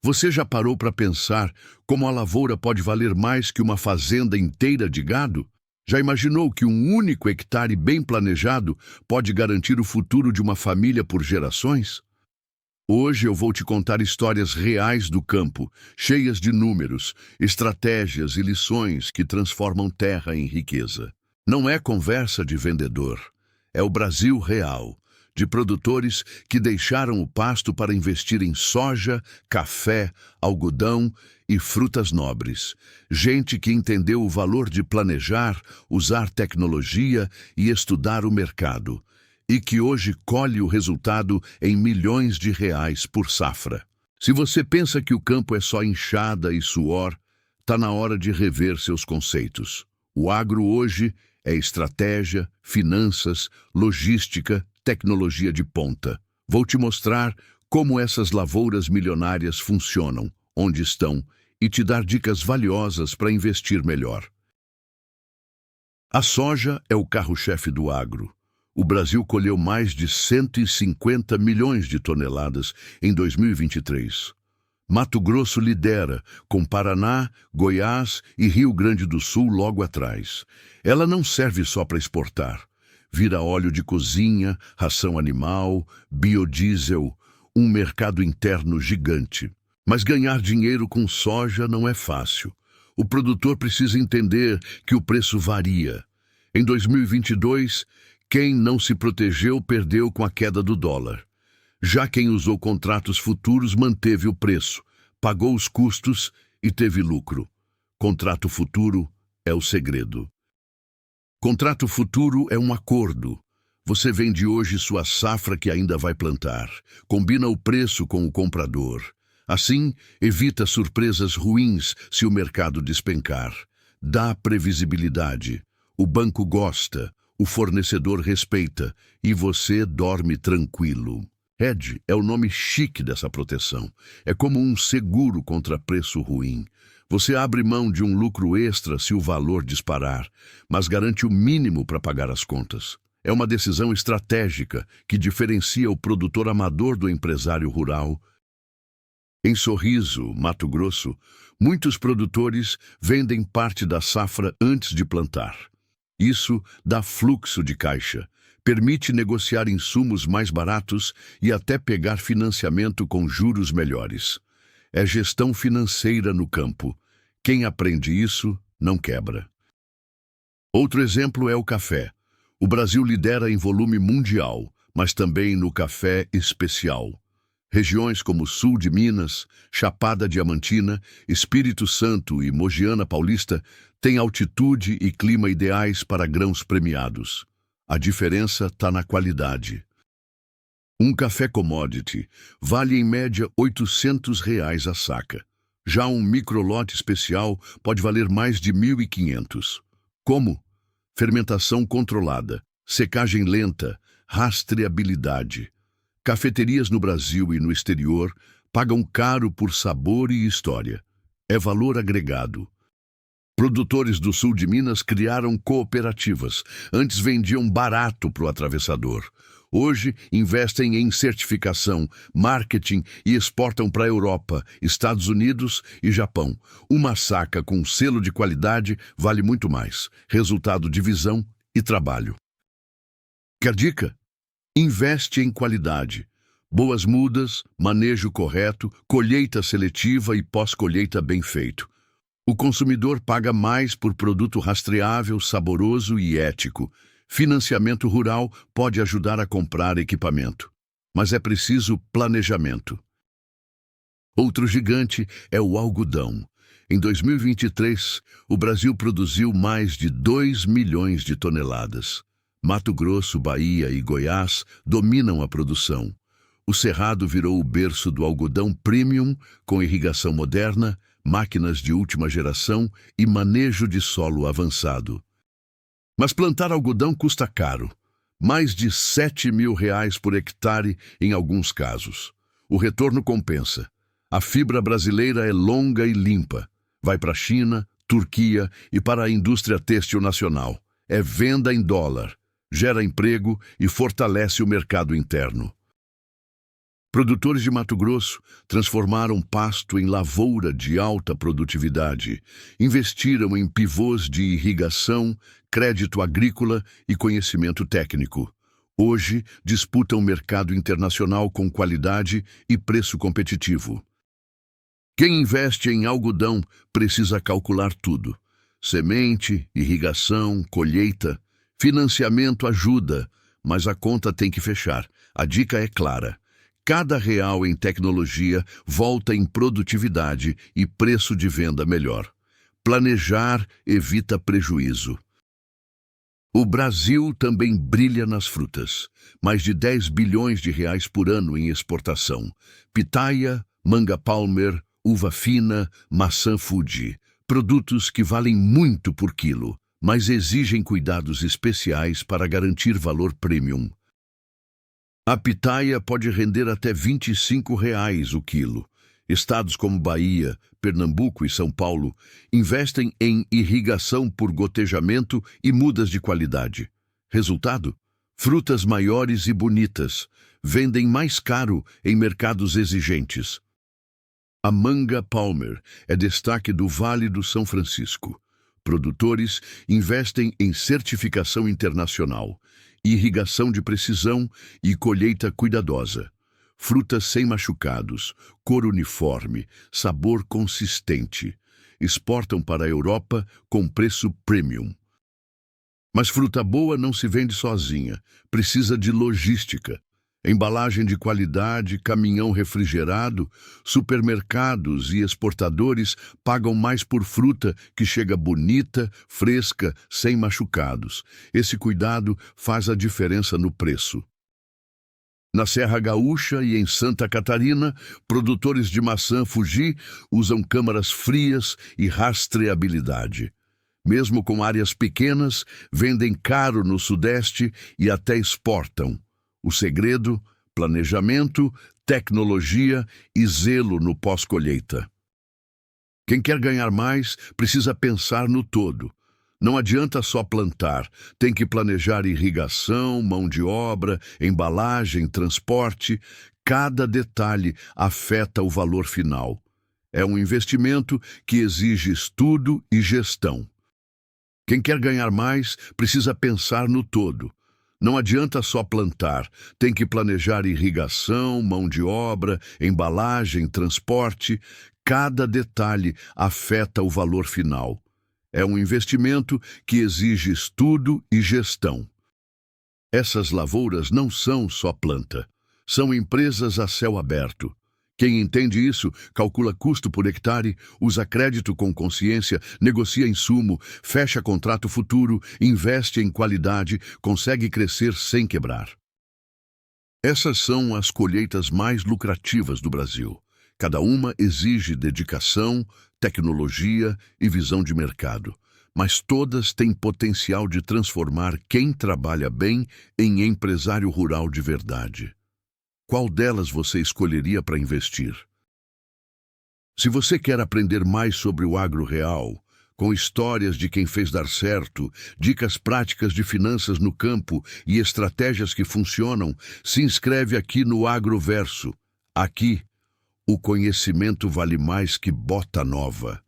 Você já parou para pensar como a lavoura pode valer mais que uma fazenda inteira de gado? Já imaginou que um único hectare bem planejado pode garantir o futuro de uma família por gerações? Hoje eu vou te contar histórias reais do campo, cheias de números, estratégias e lições que transformam terra em riqueza. Não é conversa de vendedor, é o Brasil real, de produtores que deixaram o pasto para investir em soja, café, algodão e frutas nobres. Gente que entendeu o valor de planejar, usar tecnologia e estudar o mercado, e que hoje colhe o resultado em milhões de reais por safra. Se você pensa que o campo é só enxada e suor, está na hora de rever seus conceitos. O agro hoje é estratégia, finanças, logística, tecnologia de ponta. Vou te mostrar como essas lavouras milionárias funcionam, onde estão, e te dar dicas valiosas para investir melhor. A soja é o carro-chefe do agro. O Brasil colheu mais de 150 milhões de toneladas em 2023. Mato Grosso lidera, com Paraná, Goiás e Rio Grande do Sul logo atrás. Ela não serve só para exportar. Vira óleo de cozinha, ração animal, biodiesel, um mercado interno gigante. Mas ganhar dinheiro com soja não é fácil. O produtor precisa entender que o preço varia. Em 2022, quem não se protegeu perdeu com a queda do dólar. Já quem usou contratos futuros manteve o preço, pagou os custos e teve lucro. Contrato futuro é o segredo. Contrato futuro é um acordo. Você vende hoje sua safra que ainda vai plantar. Combina o preço com o comprador. Assim, evita surpresas ruins se o mercado despencar. Dá previsibilidade. O banco gosta. O fornecedor respeita e você dorme tranquilo. Hedge é o nome chique dessa proteção. É como um seguro contra preço ruim. Você abre mão de um lucro extra se o valor disparar, mas garante o mínimo para pagar as contas. É uma decisão estratégica que diferencia o produtor amador do empresário rural. Em Sorriso, Mato Grosso, muitos produtores vendem parte da safra antes de plantar. Isso dá fluxo de caixa, permite negociar insumos mais baratos e até pegar financiamento com juros melhores. É gestão financeira no campo. Quem aprende isso, não quebra. Outro exemplo é o café. O Brasil lidera em volume mundial, mas também no café especial. Regiões como Sul de Minas, Chapada Diamantina, Espírito Santo e Mogiana Paulista têm altitude e clima ideais para grãos premiados. A diferença está na qualidade. Um café commodity vale em média R$ 800 a saca. Já um microlote especial pode valer mais de 1.500. Como? Fermentação controlada, secagem lenta, rastreabilidade. Cafeterias no Brasil e no exterior pagam caro por sabor e história. É valor agregado. Produtores do sul de Minas criaram cooperativas. Antes vendiam barato para o atravessador. Hoje investem em certificação, marketing e exportam para a Europa, Estados Unidos e Japão. Uma saca com selo de qualidade vale muito mais. Resultado de visão e trabalho. Quer dica? Investe em qualidade. Boas mudas, manejo correto, colheita seletiva e pós-colheita bem feito. O consumidor paga mais por produto rastreável, saboroso e ético. Financiamento rural pode ajudar a comprar equipamento, mas é preciso planejamento. Outro gigante é o algodão. Em 2023, o Brasil produziu mais de 2 milhões de toneladas. Mato Grosso, Bahia e Goiás dominam a produção. O Cerrado virou o berço do algodão premium, com irrigação moderna, máquinas de última geração e manejo de solo avançado. Mas plantar algodão custa caro, mais de R$ 7.000 por hectare em alguns casos. O retorno compensa. A fibra brasileira é longa e limpa. Vai para a China, Turquia e para a indústria têxtil nacional. É venda em dólar, gera emprego e fortalece o mercado interno. Produtores de Mato Grosso transformaram pasto em lavoura de alta produtividade, investiram em pivôs de irrigação, crédito agrícola e conhecimento técnico. Hoje, disputam o mercado internacional com qualidade e preço competitivo. Quem investe em algodão precisa calcular tudo: semente, irrigação, colheita, financiamento ajuda, mas a conta tem que fechar. A dica é clara: cada real em tecnologia volta em produtividade e preço de venda melhor. Planejar evita prejuízo. O Brasil também brilha nas frutas. Mais de 10 bilhões de reais por ano em exportação. Pitaia, manga Palmer, uva fina, maçã Fuji. Produtos que valem muito por quilo, mas exigem cuidados especiais para garantir valor premium. A pitaia pode render até R$ 25 o quilo. Estados como Bahia, Pernambuco e São Paulo investem em irrigação por gotejamento e mudas de qualidade. Resultado? Frutas maiores e bonitas, vendem mais caro em mercados exigentes. A manga Palmer é destaque do Vale do São Francisco. Produtores investem em certificação internacional, irrigação de precisão e colheita cuidadosa. Frutas sem machucados, cor uniforme, sabor consistente. Exportam para a Europa com preço premium. Mas fruta boa não se vende sozinha, precisa de logística. Embalagem de qualidade, caminhão refrigerado, supermercados e exportadores pagam mais por fruta que chega bonita, fresca, sem machucados. Esse cuidado faz a diferença no preço. Na Serra Gaúcha e em Santa Catarina, produtores de maçã Fuji usam câmaras frias e rastreabilidade. Mesmo com áreas pequenas, vendem caro no Sudeste e até exportam. O segredo: planejamento, tecnologia e zelo no pós-colheita. Quem quer ganhar mais precisa pensar no todo. Não adianta só plantar, tem que planejar irrigação, mão de obra, embalagem, transporte. Cada detalhe afeta o valor final. É um investimento que exige estudo e gestão. Quem quer ganhar mais precisa pensar no todo. Não adianta só plantar, tem que planejar irrigação, mão de obra, embalagem, transporte. Cada detalhe afeta o valor final. É um investimento que exige estudo e gestão. Essas lavouras não são só planta, são empresas a céu aberto. Quem entende isso, calcula custo por hectare, usa crédito com consciência, negocia insumo, fecha contrato futuro, investe em qualidade, consegue crescer sem quebrar. Essas são as colheitas mais lucrativas do Brasil. Cada uma exige dedicação, tecnologia e visão de mercado, mas todas têm potencial de transformar quem trabalha bem em empresário rural de verdade. Qual delas você escolheria para investir? Se você quer aprender mais sobre o agro real, com histórias de quem fez dar certo, dicas práticas de finanças no campo e estratégias que funcionam, se inscreve aqui no Agroverso. Aqui, o conhecimento vale mais que bota nova.